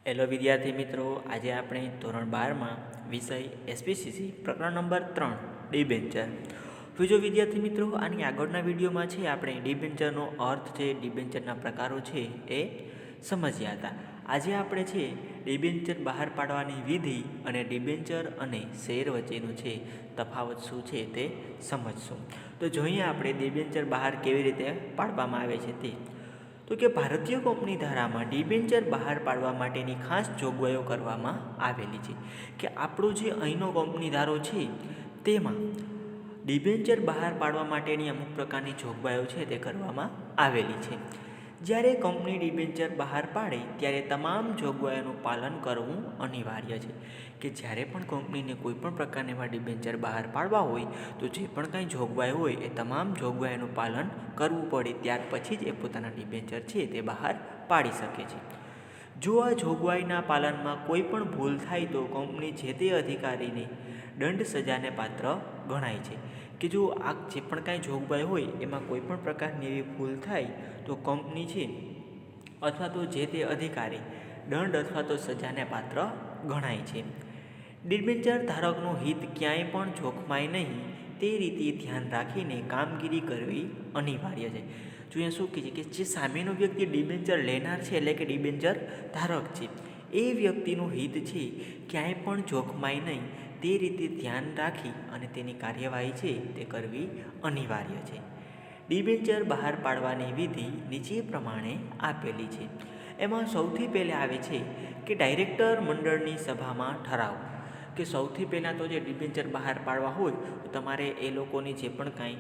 Hello વિદ્યાર્થી મિત્રો, આજે આપણે ધોરણ 12માં વિષય એસપીસીસી પ્રકરણ નંબર 3 ડિબેન્ચર. તો જો વિદ્યાર્થી મિત્રો, આની આગળના વિડીયોમાં છે આપણે ડિબેન્ચરનો અર્થ છે, ડિબેન્ચરના પ્રકારો છે એ સમજ્યા હતા. આજે આપણે છે ડિબેન્ચર બહાર પાડવાની વિધિ અને ડિબેન્ચર અને શેર વચ્ચેનું છે તફાવત શું છે તે સમજશું. તો જોઈએ આપણે ડિબેન્ચર બહાર કેવી રીતે પાડવામાં આવે છે તે. તો કે ભારતીય કંપની ધારામાં ડિબેન્ચર બહાર પાડવા માટેની ખાસ જોગવાઈઓ કરવામાં આવેલી છે. કે આપણો જે અહીંનો કંપની ધારો છે તેમાં ડિબેન્ચર બહાર પાડવા માટેની અમુક પ્રકારની જોગવાઈઓ છે તે કરવામાં આવેલી છે. જ્યારે કંપની ડિબેન્ચર બહાર પાડે ત્યારે તમામ જોગવાઈઓનું પાલન કરવું અનિવાર્ય છે. કે જ્યારે પણ કંપનીને કોઈ પણ પ્રકારના એવા ડિબેન્ચર બહાર પાડવા હોય તો જે પણ કાંઈ જોગવાઈ હોય એ તમામ જોગવાઈઓનું પાલન કરવું પડે, ત્યાર પછી જ એ પોતાના ડિબેન્ચર છે તે બહાર પાડી શકે છે. જો આ જોગવાઈના પાલનમાં કોઈ પણ ભૂલ થાય તો કંપની જે તે અધિકારીને દંડ સજાને પાત્ર ગણાય છે. કે જો આ જે પણ કાંઈ જોગવાઈ હોય એમાં કોઈ પણ પ્રકારની એવી ભૂલ થાય તો કંપની છે અથવા તો જે તે અધિકારી દંડ અથવા તો સજાને પાત્ર ગણાય છે. ડિબેન્ચર ધારકનું હિત ક્યાંય પણ જોખમાય નહીં તે રીતે ધ્યાન રાખીને કામગીરી કરવી અનિવાર્ય છે. જો અહીંયા શું કહે છે કે જે સામેનો વ્યક્તિ ડિબેન્ચર લેનાર છે એટલે કે ડિબેન્ચર ધારક છે એ વ્યક્તિનું હિત છે ક્યાંય પણ જોખમાય નહીં તે રીતે ધ્યાન રાખી અને તેની કાર્યવાહી છે તે કરવી અનિવાર્ય છે. ડિબેન્ચર બહાર પાડવાની વિધિ નીચે પ્રમાણે આપેલી છે. એમાં સૌથી પહેલાં આવે છે કે ડાયરેક્ટર મંડળની સભામાં ઠરાવ. કે સૌથી પહેલાં તો જે ડિબેન્ચર બહાર પાડવા હોય તો તમારે એ લોકોની જે પણ કાંઈ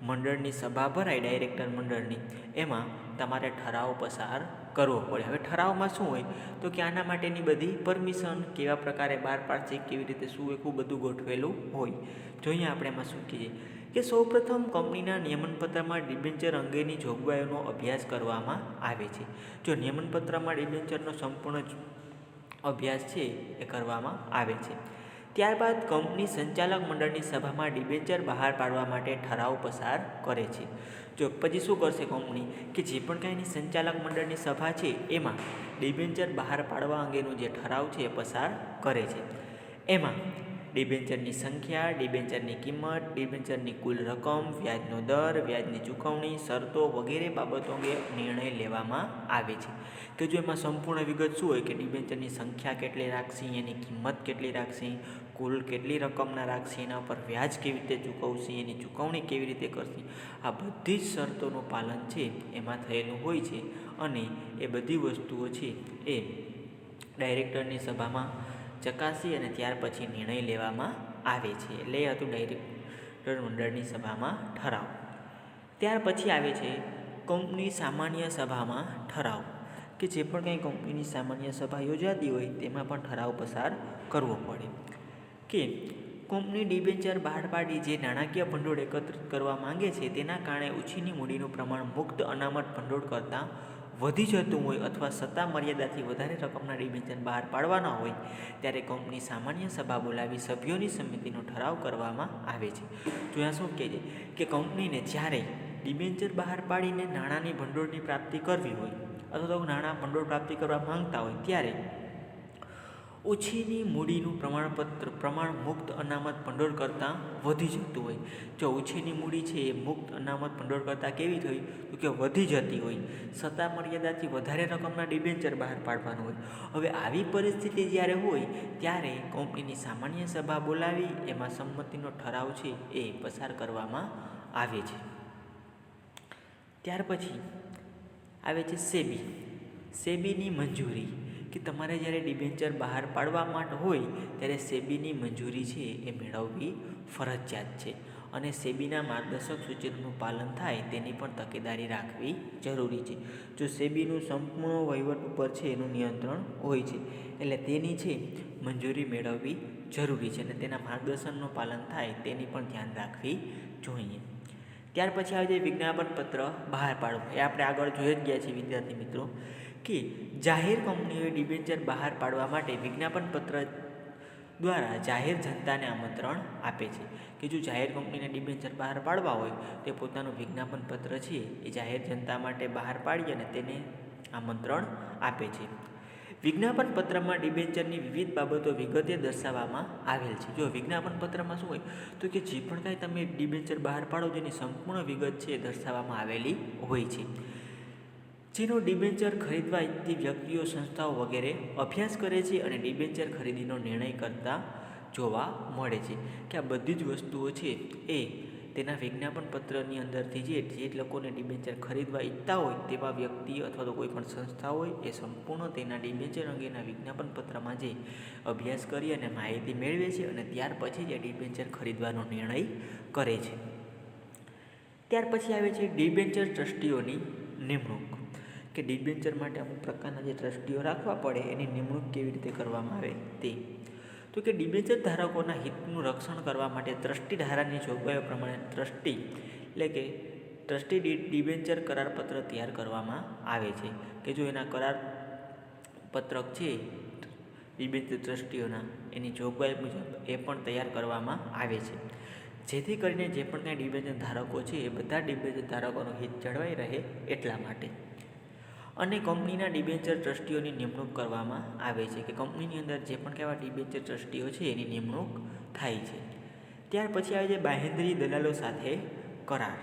મંડળની સભા ભરાય ડાયરેક્ટર મંડળની, એમાં તમારે ઠરાવ પસાર કરવો પડે. હવે ઠરાવમાં શું હોય તો કે આના માટેની બધી પરમિશન કેવા પ્રકારે બહાર પાડશે, કેવી રીતે શું એ ખૂબ બધું ગોઠવેલું હોય. જોઈએ આપણે એમાં શું કહીએ કે સૌપ્રથમ કંપનીના નિયમનપત્રમાં ડિબેન્ચર અંગેની જોગવાઈઓનો અભ્યાસ કરવામાં આવે છે. જો નિયમનપત્રમાં ડિબેન્ચરનો સંપૂર્ણ અભ્યાસ છે એ કરવામાં આવે છે. ત્યારબાદ કંપની સંચાલક મંડળની સભામાં ડિબેન્ચર બહાર પાડવા માટે ઠરાવ પસાર કરે છે. જો પછી શું કરશે કંપની કે જે પણ કાંઈ એની સંચાલક મંડળની સભા છે એમાં ડિબેન્ચર બહાર પાડવા અંગેનો જે ઠરાવ છે એ પસાર કરે છે. એમાં ડિબેન્ચરની સંખ્યા, ડિબેન્ચરની કિંમત, ડિબેન્ચરની કુલ રકમ, વ્યાજનો દર, વ્યાજની ચૂકવણી, શરતો વગેરે બાબતો અંગે નિર્ણય લેવામાં આવે છે. કે જો એમાં સંપૂર્ણ વિગત શું હોય કે ડિબેન્ચરની સંખ્યા કેટલી રાખશે, એની કિંમત કેટલી રાખશે, કુલ કેટલી રકમના રાખશે, એના પર વ્યાજ કેવી રીતે ચૂકવશે, એની ચૂકવણી કેવી રીતે કરશે, આ બધી જ શરતોનું પાલન છે એમાં થયેલું હોય છે. અને એ બધી વસ્તુઓ છે એ ડાયરેક્ટરની સભામાં ચકાસી અને ત્યાર પછી નિર્ણય લેવામાં આવે છે. એટલે એ હતું ડાયરેક્ટર મંડળની સભામાં ઠરાવ. ત્યાર પછી આવે છે કંપની સામાન્ય સભામાં ઠરાવ. કે જે પણ કંઈ કંપનીની સામાન્ય સભા યોજાતી હોય તેમાં પણ ઠરાવ પસાર કરવો પડે. કે કંપની ડિબેન્ચર બહાર પાડી જે નાણાકીય ભંડોળ એકત્રિત કરવા માંગે છે તેના કારણે ઓછીની મૂડીનું પ્રમાણ મુક્ત અનામત ભંડોળ કરતાં વધી જતું હોય અથવા સત્તા મર્યાદાથી વધારે રકમના ડિબેન્ચર બહાર પાડવાના હોય ત્યારે કંપની સામાન્ય સભા બોલાવી સભ્યોની સમિતિનો ઠરાવ કરવામાં આવે છે. જો આ શું કહે છે કે કંપનીને જ્યારે ડિબેન્ચર બહાર પાડીને નાણાંની ભંડોળની પ્રાપ્તિ કરવી હોય અથવા તો નાણાં ભંડોળ પ્રાપ્તિ કરવા માંગતા હોય ત્યારે ઓછીની મૂડીનું પ્રમાણ મુક્ત અનામત ભંડોળ કરતાં વધી જતું હોય. જો ઓછીની મૂડી છે એ મુક્ત અનામત ભંડોળ કરતાં કેવી થઈ તો કે વધી જતી હોય, સત્તા મર્યાદાથી વધારે રકમના ડિબેન્ચર બહાર પાડવાનું હોય. હવે આવી પરિસ્થિતિ જ્યારે હોય ત્યારે કંપનીની સામાન્ય સભા બોલાવી એમાં સંમતિનો ઠરાવ છે એ પસાર કરવામાં આવે છે. ત્યાર પછી આવે છે સેબી. સેબીની મંજૂરી. કે તમારે જ્યારે ડિબેન્ચર બહાર પાડવા માટે હોય ત્યારે સેબીની મંજૂરી છે એ મેળવવી ફરજિયાત છે. અને સેબીના માર્ગદર્શક સૂચનોનું પાલન થાય તેની પણ તકેદારી રાખવી જરૂરી છે. જો સેબીનું સંપૂર્ણ વહીવટ ઉપર છે એનું નિયંત્રણ હોય છે એટલે તેની છે મંજૂરી મેળવવી જરૂરી છે અને તેના માર્ગદર્શનનું પાલન થાય તેની પણ ધ્યાન રાખવી જોઈએ. ત્યાર પછી આવે છે વિજ્ઞાપન પત્ર બહાર પાડવું. એ આપણે આગળ જોઈ જ ગયા છીએ વિદ્યાર્થી મિત્રો કે જાહેર કંપનીઓએ ડિબેન્ચર બહાર પાડવા માટે વિજ્ઞાપન પત્ર દ્વારા જાહેર જનતાને આમંત્રણ આપે છે. કે જો જાહેર કંપનીને ડિબેન્ચર બહાર પાડવા હોય તે પોતાનું વિજ્ઞાપન પત્ર છે એ જાહેર જનતા માટે બહાર પાડી અને તેને આમંત્રણ આપે છે. વિજ્ઞાપન પત્રમાં ડિબેન્ચરની વિવિધ બાબતો વિગતે દર્શાવવામાં આવેલ છે. જો વિજ્ઞાપન પત્રમાં શું હોય તો કે જે પણ કાંઈ તમે ડિબેન્ચર બહાર પાડો જેની સંપૂર્ણ વિગત છે દર્શાવવામાં આવેલી હોય છે. જેનો ડિબેન્ચર ખરીદવા ઈચ્છતી વ્યક્તિઓ, સંસ્થાઓ વગેરે અભ્યાસ કરે છે અને ડિબેન્ચર ખરીદીનો નિર્ણય કરતા જોવા મળે છે. કે આ બધી જ વસ્તુઓ છે એ તેના વિજ્ઞાપન પત્રની અંદરથી જે લોકોને ડિબેન્ચર ખરીદવા ઈચ્છતા હોય તેવા વ્યક્તિ અથવા તો કોઈ પણ સંસ્થા હોય એ સંપૂર્ણ તેના ડિબેન્ચર અંગેના વિજ્ઞાપન પત્રમાં જે અભ્યાસ કરી અને માહિતી મેળવે છે અને ત્યાર પછી જે ડિબેન્ચર ખરીદવાનો નિર્ણય કરે છે. ત્યાર પછી આવે છે ડિબેન્ચર ટ્રસ્ટીઓની નિમણૂક. કે ડિબેન્ચર માટે અમુક પ્રકારના જે ટ્રસ્ટીઓ રાખવા પડે એની નિમણૂક કેવી રીતે કરવામાં આવે તે. તો કે ડિબેન્ચર ધારકોના હિતનું રક્ષણ કરવા માટે ટ્રસ્ટી ધારાની જોગવાઈઓ પ્રમાણે ટ્રસ્ટી ડિબેન્ચર કરારપત્ર તૈયાર કરવામાં આવે છે. કે જો એના કરાર પત્રક છે ડિબેન્ચર ટ્રસ્ટીઓના એની જોગવાઈ મુજબ એ પણ તૈયાર કરવામાં આવે છે. જેથી કરીને જે પણ કાંઈ ડિબેન્ચર ધારકો છે એ બધા ડિબેન્ચર ધારકોનું હિત જળવાઈ રહે એટલા માટે. અને કંપનીના ડિબેન્ચર ટ્રસ્ટીઓની નિમણૂક કરવામાં આવે છે. કે કંપનીની અંદર જે પણ કેવા ડિબેન્ચર ટ્રસ્ટીઓ છે એની નિમણૂક થાય છે. ત્યાર પછી આવે છે બાંહેધરી દલાલો સાથે કરાર.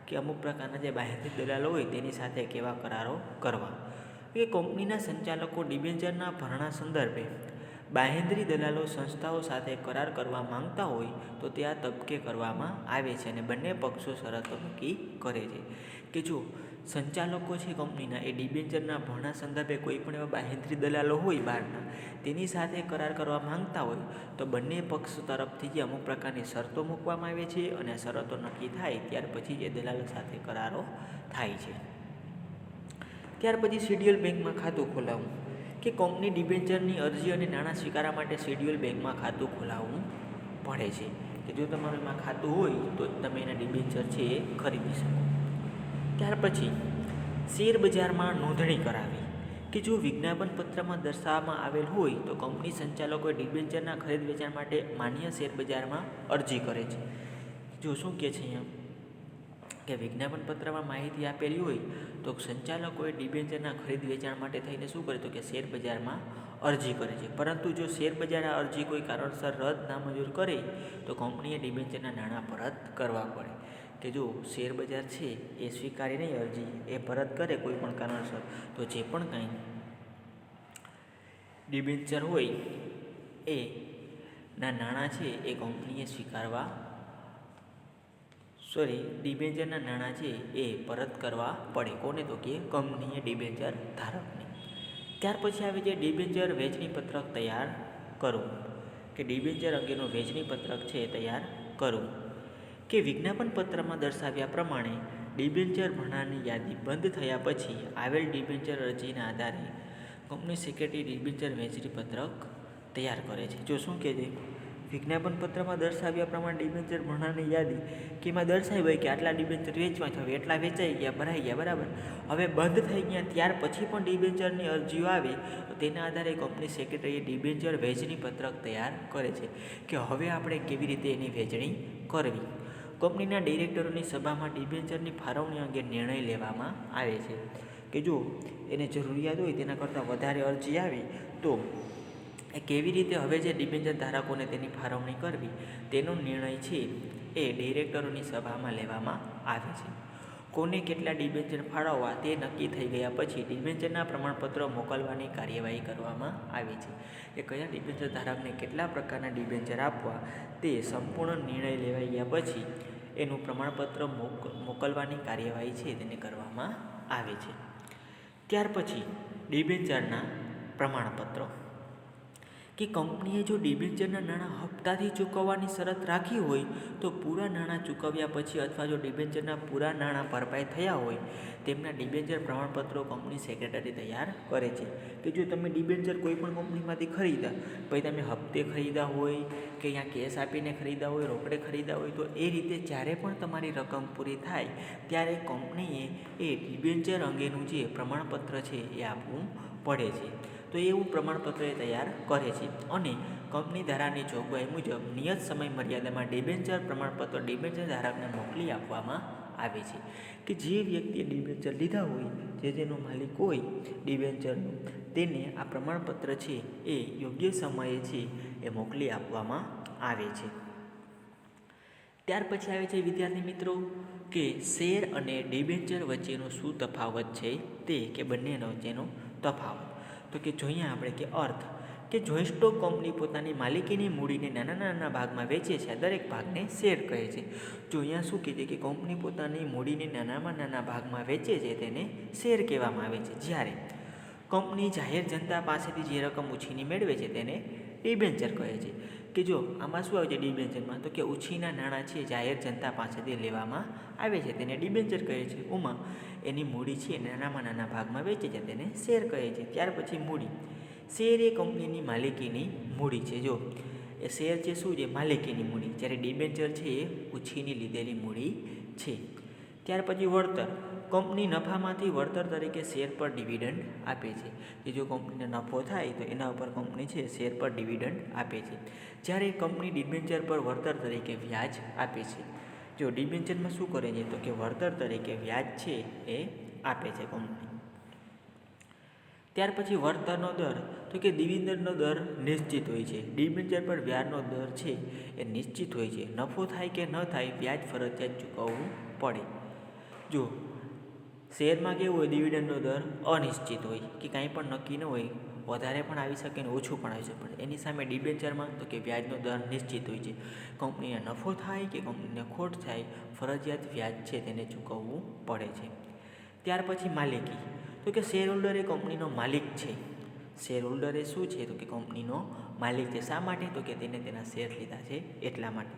કે અમુક પ્રકારના જે બાંહેધરી દલાલો હોય તેની સાથે કેવા કરારો કરવા. કે કંપનીના સંચાલકો ડિબેન્ચરના ભરણા સંદર્ભે બાંહેધરી દલાલો સંસ્થાઓ સાથે કરાર કરવા માંગતા હોય તો તે આ તબક્કે કરવામાં આવે છે અને બંને પક્ષો શરતો નક્કી કરે છે. કે જો સંચાલકો છે કંપનીના એ ડિબેન્ચરના ભરણા સંદર્ભે કોઈ પણ એવા બાંહેધરી દલાલો હોય બહારના તેની સાથે કરાર કરવા માંગતા હોય તો બંને પક્ષ તરફથી જે અમુક પ્રકારની શરતો મૂકવામાં આવે છે અને શરતો નક્કી થાય ત્યાર પછી જે દલાલો સાથે કરારો થાય છે. ત્યાર પછી શેડ્યુલ બેંકમાં ખાતું ખોલાવવું. કે કંપની ડિબેન્ચરની અરજી અને નાણાં સ્વીકારવા માટે શેડ્યુલ બેંકમાં ખાતું ખોલાવવું પડે છે. કે જો તમારું એમાં ખાતું હોય તો તમે એના ડિબેન્ચર છે એ ખરીદી શકો. ત્યાર પછી શેર બજારમાં નોંધણી કરાવી. કે જો વિજ્ઞાપન પત્રમાં દર્શાવવામાં આવેલ હોય તો કંપની સંચાલકોએ ડિબેન્ચરના ખરીદ વેચાણ માટે માન્ય શેર બજારમાં અરજી કરે છે. જો શું કહે છે અહીંયા કે વિજ્ઞાપન પત્રમાં માહિતી આપેલી હોય તો સંચાલકોએ ડિબેન્ચરના ખરીદ વેચાણ માટે થઈને શું કરે તો કે શેર બજારમાં અરજી કરે છે. પરંતુ જો શેર બજાર આ અરજી કોઈ કારણસર રદ નામંજૂર કરે તો કંપનીએ ડિબેન્ચરના નાણાં પરત કરવા પડે. કે જો શેર બજાર છે એ સ્વીકારી નહીં અરજી એ પરત કરે કોઈ પણ કારણસર તો જે પણ કાંઈ ડિબેન્ચર હોય એ ના નાણાં છે એ કંપનીએ ડિબેન્ચરના નાણાં છે એ પરત કરવા પડે. કોને તો કે કંપનીએ ડિબેન્ચર ધારકને. ત્યાર પછી આવે છે ડિબેન્ચર વહેંચણી પત્રક તૈયાર કરવું. કે ડિબેન્ચર અંગેનું વહેંચણી પત્રક છે એ તૈયાર કરવું. કે વિજ્ઞાપન પત્રમાં દર્શાવ્યા પ્રમાણે ડિબેન્ચર ભરણાની યાદી બંધ થયા પછી આવેલ ડિબેન્ચર અરજીના આધારે કંપની સેક્રેટરી ડિબેન્ચર વહેંચણી પત્રક તૈયાર કરે છે. જો શું કહે છે વિજ્ઞાપન પત્રમાં દર્શાવ્યા પ્રમાણે ડિબેન્ચર ભરણાની યાદી કે એમાં દર્શાવ્યું હોય કે આટલા ડિબેન્ચર વેચવા છે, હવે એટલા વેચાઈ ગયા, ભરાઈ ગયા, બરાબર. હવે બંધ થઈ ગયા ત્યાર પછી પણ ડિબેન્ચરની અરજીઓ આવે તો તેના આધારે કંપની સેક્રેટરીએ ડિબેન્ચર વહેંચણી પત્રક તૈયાર કરે છે. કે હવે આપણે કેવી રીતે એની વહેંચણી કરવી. કંપનીના ડિરેક્ટરોની સભામાં ડિબેન્ચરની ફાળવણી અંગે નિર્ણય લેવામાં આવે છે. કે જો એને જરૂરિયાત હોય તેના કરતાં વધારે અરજી આવે તો એ કેવી રીતે હવે જે ડિબેન્ચર ધારકોને તેની ફાળવણી કરવી તેનો નિર્ણય છે એ ડિરેક્ટરોની સભામાં લેવામાં આવે છે. કોને કેટલા ડિબેન્ચર ફાળવવા તે નક્કી થઈ ગયા પછી ડિબેન્ચરના પ્રમાણપત્રો મોકલવાની કાર્યવાહી કરવામાં આવે છે. કે કયા ડિબેન્ચર ધારકને કેટલા પ્રકારના ડિબેન્ચર આપવા તે સંપૂર્ણ નિર્ણય લેવાઈ ગયા પછી એનું પ્રમાણપત્ર મોકલવાની કાર્યવાહી છે તેને કરવામાં આવે છે. ત્યાર પછી ડિબેન્ચરના પ્રમાણપત્રો. કે કંપનીએ જો ડિબેન્ચરના નાણાં હપ્તાથી ચૂકવવાની શરત રાખી હોય તો પૂરા નાણાં ચૂકવ્યા પછી અથવા જો ડિબેન્ચરના પૂરા નાણાં ભરપાઈ થયા હોય તેમના ડિબેન્ચર પ્રમાણપત્રો કંપની સેક્રેટરી તૈયાર કરે છે. કે જો તમે ડિબેન્ચર કોઈ પણ કંપનીમાંથી ખરીદ્યા પછી તમે હપ્તે ખરીદ્યા હોય કે અહીંયા કેશ આપીને ખરીદ્યા હોય, રોકડે ખરીદ્યા હોય તો એ રીતે જ્યારે પણ તમારી રકમ પૂરી થાય ત્યારે કંપનીએ એ ડિબેન્ચર અંગેનું જે પ્રમાણપત્ર છે એ આપવું પડે છે. તો એવું પ્રમાણપત્ર એ તૈયાર કરે છે અને કંપની ધારાની જોગવાઈ મુજબ નિયત સમય મર્યાદામાં ડિબેન્ચર પ્રમાણપત્ર ડિબેન્ચર ધારકને મોકલી આપવામાં આવે છે કે જે વ્યક્તિએ ડિબેન્ચર લીધા હોય, જે તેનો માલિક હોય ડિબેન્ચરનું, તેને આ પ્રમાણપત્ર છે એ યોગ્ય સમયે છે એ મોકલી આપવામાં આવે છે. ત્યાર પછી આવે છે વિદ્યાર્થી મિત્રો કે શેર અને ડિબેન્ચર વચ્ચેનો શું તફાવત છે તે, કે બંનેનો વચ્ચેનો તફાવત. તો કે જોઈએ આપણે કે અર્થ કે જોઈન્ટ સ્ટોક કંપની પોતાની માલિકીની મૂડીને નાના નાના ભાગમાં વેચે છે. દરેક ભાગને શેર કહે છે. જો અહીંયા શું કહે છે કે કંપની પોતાની મૂડીને નાનામાં નાના ભાગમાં વેચે છે તેને શેર કહેવામાં આવે છે. જ્યારે કંપની જાહેર જનતા પાસેથી જે રકમ ઉછીની મેળવે છે તેને ડિબેન્ચર કહે છે. કે જો આમાં શું આવે છે ડિબેન્ચરમાં, તો કે ઉછીના નાણાં છે જાહેર જનતા પાસેથી લેવામાં આવે છે તેને ડિબેન્ચર કહે છે. ઉમાં એની મૂડી છે નાનામાં નાના ભાગમાં વેચે છે તેને શેર કહે છે. ત્યાર પછી મૂડી. શેર એ કંપનીની માલિકીની મૂડી છે. જો એ શેર છે શું છે, માલિકીની મૂડી, જ્યારે ડિબેન્ચર છે એ ઉછીની લીધેલી મૂડી છે. ત્યાર પછી વળતર. કંપની નફામાંથી વળતર તરીકે શેર પર ડિવિડન્ડ આપે છે. કે જો કંપનીને નફો થાય તો એના ઉપર કંપની છે શેર પર ડિવિડન્ડ આપે છે. જ્યારે કંપની ડિબેન્ચર પર વળતર તરીકે વ્યાજ આપે છે. જો ડિબેન્ચરમાં શું કરે છે તો કે વળતર તરીકે વ્યાજ છે એ આપે છે કંપની. ત્યાર પછી વળતરનો દર. તો કે ડિવિડન્ડનો દર નિશ્ચિત હોય છે. ડિબેન્ચર પર વ્યાજનો દર છે એ નિશ્ચિત હોય છે. નફો થાય કે ન થાય વ્યાજ ફરજિયાત ચૂકવવું પડે. જો શેરમાં કેવું હોય, ડિવિડન્ડનો દર અનિશ્ચિત હોય કે કાંઈ પણ નક્કી ન હોય, વધારે પણ આવી શકે ને ઓછું પણ આવી શકે. પણ એની સામે ડિબેન્ચરમાં તો કે વ્યાજનો દર નિશ્ચિત હોય છે. કંપનીને નફો થાય કે કંપનીને ખોટ થાય ફરજિયાત વ્યાજ છે તેને ચૂકવવું પડે છે. ત્યાર પછી માલિકી. તો કે શેર હોલ્ડર એ કંપનીનો માલિક છે. શેર હોલ્ડર એ શું છે તો કે કંપનીનો માલિક છે. શા માટે તો કે તેને તેના શેર લીધા છે એટલા માટે.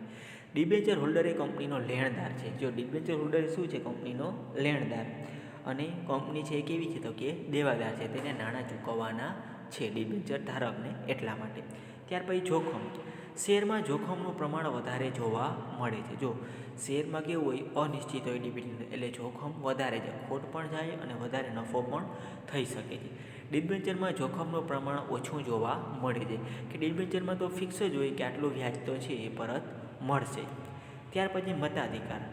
ડિબેન્ચર હોલ્ડર એ કંપનીનો લેણદાર છે. જો ડિબેન્ચર હોલ્ડર એ શું છે, કંપનીનો લેણદાર, અને કંપની છે એ કેવી છે તો કે દેવાદાર છે, તેને નાણાં ચૂકવવાના છે ડિબેન્ચર ધારકને એટલા માટે. ત્યાર પછી જોખમ. શેરમાં જોખમનું પ્રમાણ વધારે જોવા મળે છે. જો શેરમાં કેવું હોય, અનિશ્ચિત હોય ડિબેન્ચર, એટલે જોખમ વધારે છે, ખોટ પણ જાય અને વધારે નફો પણ થઈ શકે છે. ડિબેન્ચરમાં જોખમનું પ્રમાણ ઓછું જોવા મળે છે. કે ડિબેન્ચરમાં તો ફિક્સ જ હોય કે આટલું વ્યાજ તો છે એ પરત મળશે. ત્યાર પછી મતાધિકાર.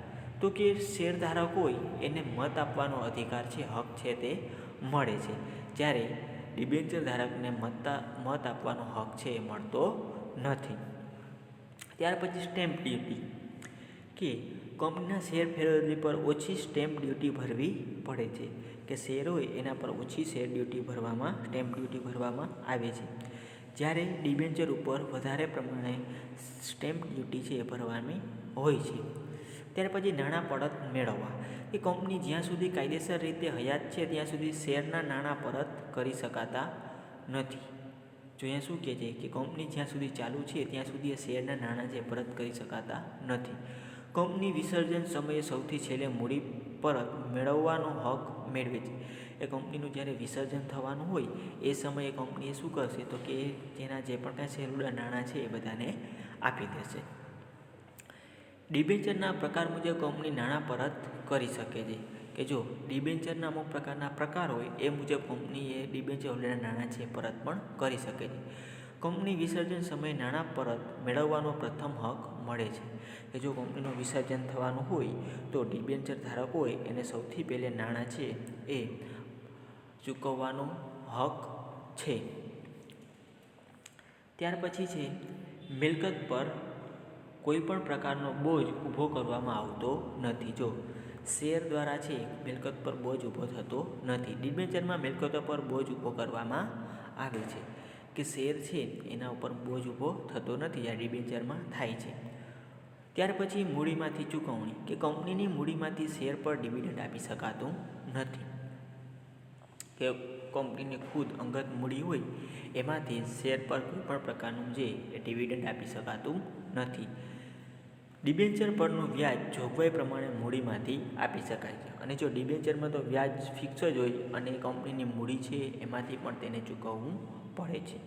તો કે શેરધારક હોય એને મત આપવાનો અધિકાર છે, હક છે તે મળે છે. જ્યારે ડિબેન્ચર ધારકને મત આપવાનો હક છે એ મળતો નથી. ત્યાર પછી સ્ટેમ્પ ડ્યુટી. કે કંપનીના શેર ફેરવણી પર ઓછી સ્ટેમ્પ ડ્યુટી ભરવી પડે છે. કે શેર હોય એના પર ઓછી શેર ડ્યુટી ભરવામાં, સ્ટેમ્પ ડ્યુટી ભરવામાં આવે છે. જ્યારે ડિબેન્ચર ઉપર વધારે પ્રમાણે સ્ટેમ્પ ડ્યુટી છે એ ભરવાની હોય છે. ત્યાર પછી નાણાં પરત મેળવવા. કે કંપની જ્યાં સુધી કાયદેસર રીતે હયાત છે ત્યાં સુધી શેરના નાણાં પરત કરી શકાતા નથી. જો અહીંયા શું કહે છે કે કંપની જ્યાં સુધી ચાલુ છે ત્યાં સુધી શેરના નાણાં જે પરત કરી શકાતા નથી. કંપની વિસર્જન સમયે સૌથી છેલ્લે મૂડી પરત મેળવવાનો હક મેળવે છે. એ કંપનીનું જ્યારે વિસર્જન થવાનું હોય એ સમયે કંપનીએ શું કરશે તો કે જેના જે પણ કાંઈ શેરહોલ્ડર નાણાં છે એ બધાને આપી દેશે. ડિબેન્ચરના પ્રકાર મુજબ કંપની નાણાં પરત કરી શકે છે. કે જો ડિબેન્ચરના અમુક પ્રકારના પ્રકાર હોય એ મુજબ કંપનીએ ડિબેન્ચર હોલ્ડરના નાણાં છે પરત પણ કરી શકે છે. કંપની વિસર્જન સમયે નાણાં પરત મેળવવાનો પ્રથમ હક મળે છે. કે જો કંપનીનું વિસર્જન થવાનું હોય તો ડિબેન્ચર ધારક હોય એને સૌથી પહેલે નાણાં છે એ ચૂકવવાનો હક છે. ત્યાર પછી છે મિલકત પર કોઈ પણ પ્રકારનો બોજ ઊભો કરવામાં આવતો નથી. જો શેર દ્વારા છે મિલકત પર બોજ ઊભો થતો નથી. ડિબેન્ચરમાં મિલકતો પર બોજ ઊભો કરવામાં આવે છે. કે શેર છે એના ઉપર બોજ ઊભો થતો નથી, આ ડિબેન્ચરમાં થાય છે. ત્યાર પછી મૂડીમાંથી ચૂકવણી. કે કંપનીની મૂડીમાંથી શેર પર ડિવિડન્ડ આપી શકાતું નથી. કે કંપનીની ખુદ અંગત મૂડી હોય એમાંથી શેર પર કોઈ પણ પ્રકારનું જે ડિવિડન્ડ આપી શકાતું નથી. ડિબેન્ચર પરનું વ્યાજ જોગવાઈ પ્રમાણે મૂડીમાંથી આપી શકાય છે. અને જો ડિબેન્ચરમાં તો વ્યાજ ફિક્સ જ હોય અને કંપનીની મૂડી છે એમાંથી પણ તેને ચૂકવવું પડે છે.